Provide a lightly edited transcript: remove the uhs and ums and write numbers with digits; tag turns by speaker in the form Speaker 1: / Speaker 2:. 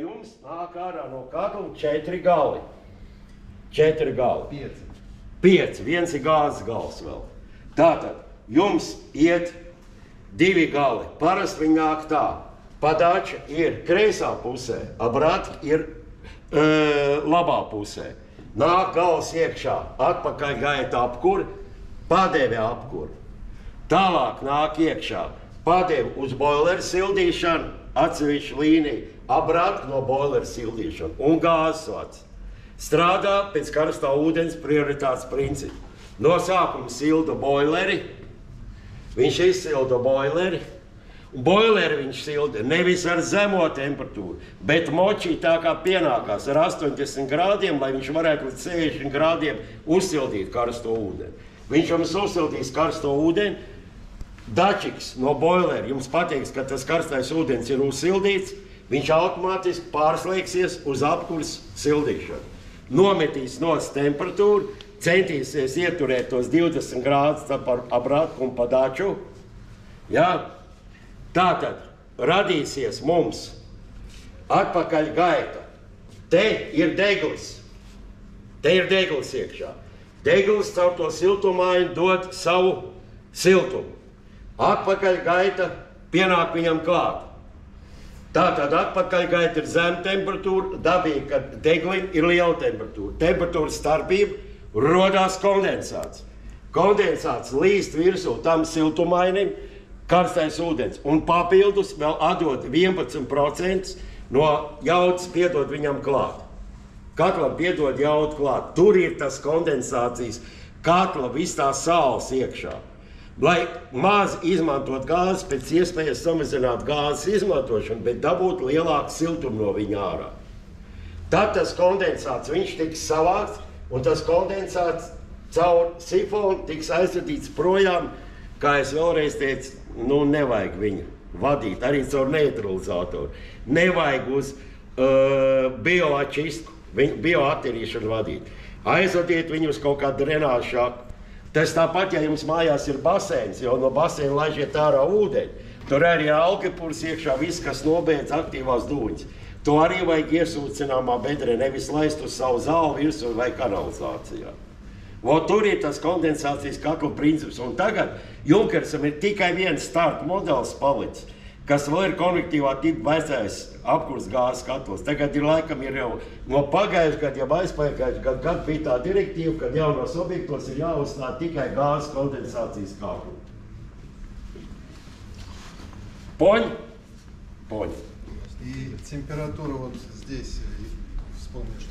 Speaker 1: jums nāk ārā no katla 4 gali. 4 gali. 5. Viens ir gāzes gals vēl. Tātad jums iet 2 gali. Parasti viņi nāk tā. Padača ir kreisā pusē, abratki ir labā pusē. Nāk gals iekšā, atpakaļ gaita apkur, padeve apkur. Tālāk nāk iekšā, padeve uz boileru sildīšanu, atsevišķu līniju, abratki no boileru sildīšanu un gāzes vads. Strādā pēc karstā ūdens prioritātes principu. No sākuma silda boileri, viņš izsilda boileri, un boileri viņš silda nevis ar zemo temperatūru, bet močī tā kā pienākās ar 80 grādiem, lai viņš varētu līdz 60 grādiem uzsildīt karsto ūdeni. Viņš jums uzsildīs karsto ūdeni, dačiks no boileri jums pateiks, ka tas karstais ūdens ir uzsildīts, viņš automātiski pārslēgsies uz apkurs sildīšanu. Nometīs nos temperatūru, centīsies ieturēt tos 20 grādus par abratku un padaču. Ja? Tātad radīsies mums atpakaļ gaita. Te ir deglis. Te ir deglis iekšā. Deglis caur to siltumaiņu dod savu siltumu. Atpakaļ gaita pienāk viņam klāt. Tātad atpakaļ gaita ir zem temperatūra, dabīgi, ka deglim ir liela temperatūra. Temperatūras starpība rodās kondensāts. Kondensāts līst virsū tam siltumainim, karstais ūdens, un papildus vēl atdod 11% no jaudas piedod viņam klāt. Katlam piedod jaudu klāt. Tur ir tas kondensācijas katla, viss tā saules iekšā. Lai maz izmantot gāzes, pēc iespējas samazināt gāzes izmantošanu, bet dabūt lielāku siltumu no viņa ārā. Tad tas kondensāts, viņš tiks savākts, un tas kondensāts caur sifonu tiks aizvedīts projām, kā es vēlreiz teicu, nevajag viņu vadīt, arī caur neutralizatoru. Nevajag uz bioačistku, bioattīrīšanu vadīt. Aizvadiet viņu uz kaut kādu drenāžu šaku. Tas tāpat, ja jums mājās ir baseins, jo no baseina laižiet ārā ūdeņi, tur arī ir algepurs iekšā, viss, kas nobeidz aktīvās dūņas. To arī vajag iesūcināmā bedrē, nevis laist uz savu zāli virsū vai kanalizācijā. Tur ir tas kondensācijas katla princips, un tagad Junkersam ir tikai viens starta modelis palicis, kas vēl ir konvektīvā tipa vecais apkurs gāzes katls. Tagad ir laikam ir jau no pagājušā gada, jau aizpagājušā gada, kad bija tā direktīva, kad jaunos objektos ir jāuzstāda tikai gāzes kondensācijas katlu. Poņi? Poņi.
Speaker 2: И температура вот здесь, вспомнишь.